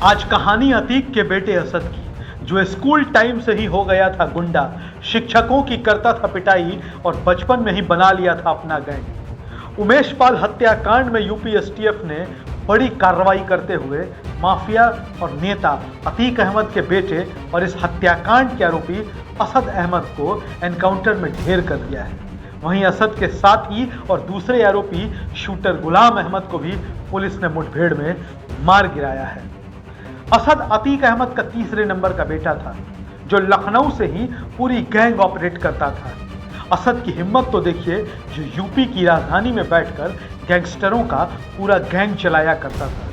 आज कहानी अतीक के बेटे असद की, जो स्कूल टाइम से ही हो गया था गुंडा, शिक्षकों की करता था पिटाई और बचपन में ही बना लिया था अपना गैंग। उमेश पाल हत्याकांड में यूपी एसटीएफ ने बड़ी कार्रवाई करते हुए माफिया और नेता अतीक अहमद के बेटे और इस हत्याकांड के आरोपी असद अहमद को एनकाउंटर में ढेर कर दिया है। वहीं असद के साथ ही और दूसरे आरोपी शूटर गुलाम अहमद को भी पुलिस ने मुठभेड़ में मार गिराया है। असद अतीक अहमद का तीसरे नंबर का बेटा था, जो लखनऊ से ही पूरी गैंग ऑपरेट करता था। असद की हिम्मत तो देखिए, जो यूपी की राजधानी में बैठकर गैंगस्टरों का पूरा गैंग चलाया करता था।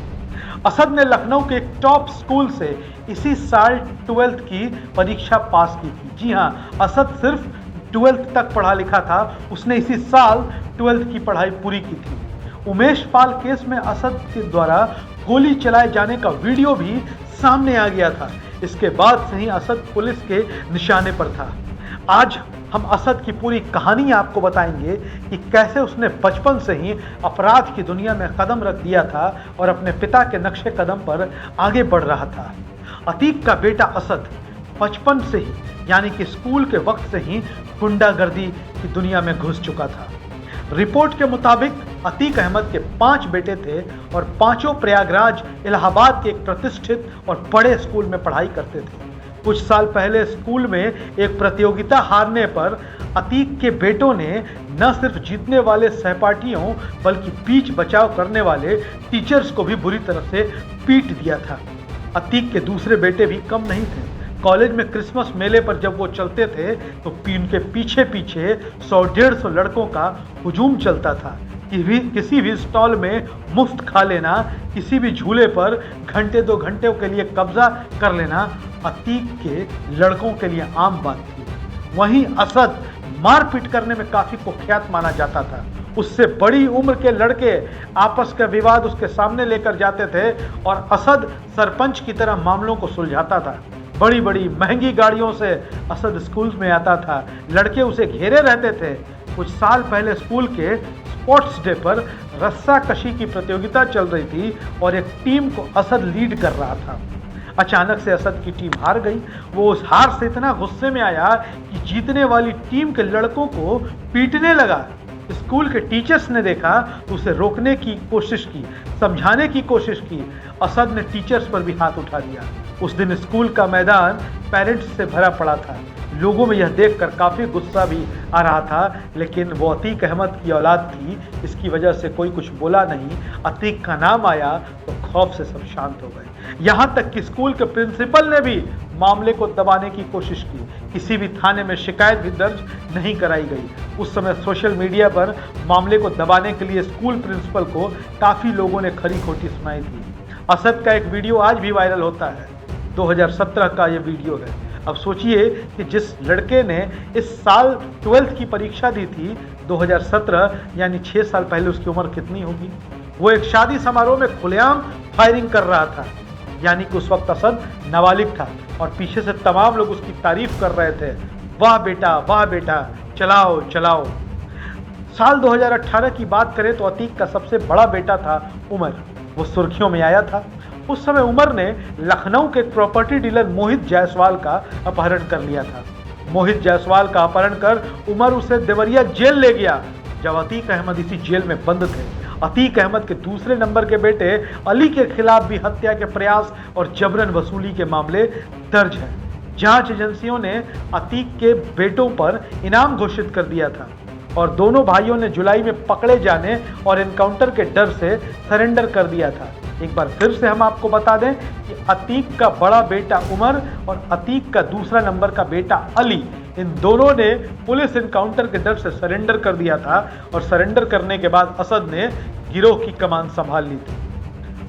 असद ने लखनऊ के एक टॉप स्कूल से इसी साल 12th की परीक्षा पास की थी। जी हाँ, असद सिर्फ 12th तक पढ़ा लिखा था, उसने इसी साल 12th की पढ़ाई पूरी की थी। उमेश पाल केस में असद के द्वारा गोली चलाए जाने का वीडियो भी सामने आ गया था। इसके बाद से ही असद पुलिस के निशाने पर था। आज हम असद की पूरी कहानी आपको बताएंगे कि कैसे उसने बचपन से ही अपराध की दुनिया में कदम रख दिया था और अपने पिता के नक्शे कदम पर आगे बढ़ रहा था। अतीक का बेटा असद बचपन से ही, यानी कि स्कूल के वक्त से ही गुंडागर्दी की दुनिया में घुस चुका था। रिपोर्ट के मुताबिक अतीक अहमद के 5 बेटे थे और पांचों प्रयागराज इलाहाबाद के एक प्रतिष्ठित और बड़े स्कूल में पढ़ाई करते थे। कुछ साल पहले स्कूल में एक प्रतियोगिता हारने पर अतीक के बेटों ने न सिर्फ जीतने वाले सहपाठियों बल्कि बीच बचाव करने वाले टीचर्स को भी बुरी तरह से पीट दिया था। अतीक के दूसरे बेटे भी कम नहीं थे। कॉलेज में क्रिसमस मेले पर जब वो चलते थे तो उनके पीछे पीछे 100-150 लड़कों का हुजूम चलता था। किसी भी स्टॉल में मुफ्त खा लेना, किसी भी झूले पर घंटे 2 घंटे के लिए कब्जा कर लेना अतीक के लड़कों के लिए आम बात थी। वहीं असद मारपीट करने में काफी कुख्यात माना जाता था। उससे बड़ी उम्र के लड़के आपस का विवाद उसके सामने लेकर जाते थे और असद सरपंच की तरह मामलों को सुलझाता था। बड़ी बड़ी महंगी गाड़ियों से असद स्कूल में आता था। लड़के उसे घेरे रहते थे। कुछ साल पहले स्कूल के स्पोर्ट्स डे पर रस्सा कशी की प्रतियोगिता चल रही थी और एक टीम को असद लीड कर रहा था। अचानक से असद की टीम हार गई। वो उस हार से इतना गुस्से में आया कि जीतने वाली टीम के लड़कों को पीटने लगा। स्कूल के टीचर्स ने देखा तो उसे रोकने की कोशिश की, समझाने की कोशिश की। असद ने टीचर्स पर भी हाथ उठा दिया। उस दिन स्कूल का मैदान पेरेंट्स से भरा पड़ा था। लोगों में यह देखकर काफ़ी गुस्सा भी आ रहा था, लेकिन वो अतीक अहमद की औलाद थी, इसकी वजह से कोई कुछ बोला नहीं। अतीक का नाम आया तो खौफ से सब शांत हो गए। यहाँ तक कि स्कूल के प्रिंसिपल ने भी मामले को दबाने की कोशिश की। किसी भी थाने में शिकायत भी दर्ज नहीं कराई गई। उस समय सोशल मीडिया पर मामले को दबाने के लिए स्कूल प्रिंसिपल को काफ़ी लोगों ने खरी खोटी सुनाई थी। असद का एक वीडियो आज भी वायरल होता है। 2017 का ये वीडियो है। अब सोचिए कि जिस लड़के ने इस साल 12th की परीक्षा दी थी 2017, यानी 6 साल पहले, उसकी उम्र कितनी होगी? वो एक शादी समारोह में खुलेआम फायरिंग कर रहा था, यानी कि उस वक्त असद नाबालिग था और पीछे से तमाम लोग उसकी तारीफ कर रहे थे। वाह बेटा, चलाओ चलाओ। साल 2018 की बात करें तो अतीक का सबसे बड़ा बेटा था उमर। वो सुर्खियों में आया था। उस समय उमर ने लखनऊ के प्रॉपर्टी डीलर मोहित जायसवाल का अपहरण कर लिया था। मोहित जायसवाल का अपहरण कर उमर उसे देवरिया जेल ले गया, जब अतीक अहमद इसी जेल में बंद थे। अतीक अहमद के दूसरे नंबर के बेटे अली के खिलाफ भी हत्या के प्रयास और जबरन वसूली के मामले दर्ज हैं। जांच एजेंसियों ने अतीक के बेटों पर इनाम घोषित कर दिया था और दोनों भाइयों ने जुलाई में पकड़े जाने और एनकाउंटर के डर से सरेंडर कर दिया था। एक बार फिर से हम आपको बता दें कि अतीक का बड़ा बेटा उमर और अतीक का दूसरा नंबर का बेटा अली, इन दोनों ने पुलिस एनकाउंटर के डर से सरेंडर कर दिया था और सरेंडर करने के बाद असद ने गिरोह की कमान संभाल ली थी।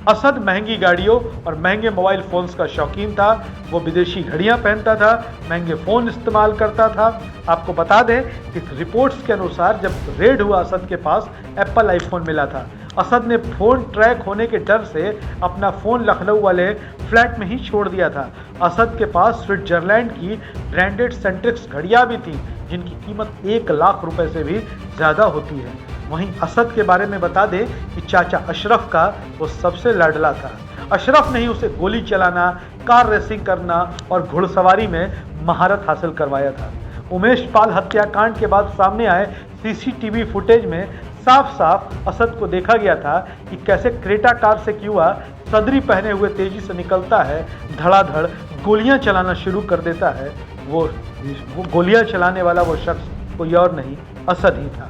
असद महंगी गाड़ियों और महंगे मोबाइल फोन्स का शौकीन था। वो विदेशी घड़ियां पहनता था, महंगे फ़ोन इस्तेमाल करता था। आपको बता दें कि रिपोर्ट्स के अनुसार जब रेड हुआ असद के पास एप्पल आईफोन मिला था। असद ने फ़ोन ट्रैक होने के डर से अपना फ़ोन लखनऊ वाले फ्लैट में ही छोड़ दिया था। असद के पास स्विट्जरलैंड की ब्रांडेड सेंट्रिक्स घड़ियां भी थी, जिनकी कीमत 1 लाख रुपए से भी ज़्यादा होती है। वहीं असद के बारे में बता दें कि चाचा अशरफ का वो सबसे लाडला था। अशरफ ने ही उसे गोली चलाना, कार रेसिंग करना और घुड़सवारी में महारत हासिल करवाया था। उमेश पाल हत्याकांड के बाद सामने आए सीसीटीवी फुटेज में साफ साफ असद को देखा गया था कि कैसे क्रेटा कार से क्यूआ सदरी पहने हुए तेजी से निकलता है, धड़ाधड़ गोलियां चलाना शुरू कर देता है। वो गोलियां चलाने वाला वो शख्स कोई और नहीं, असद ही था।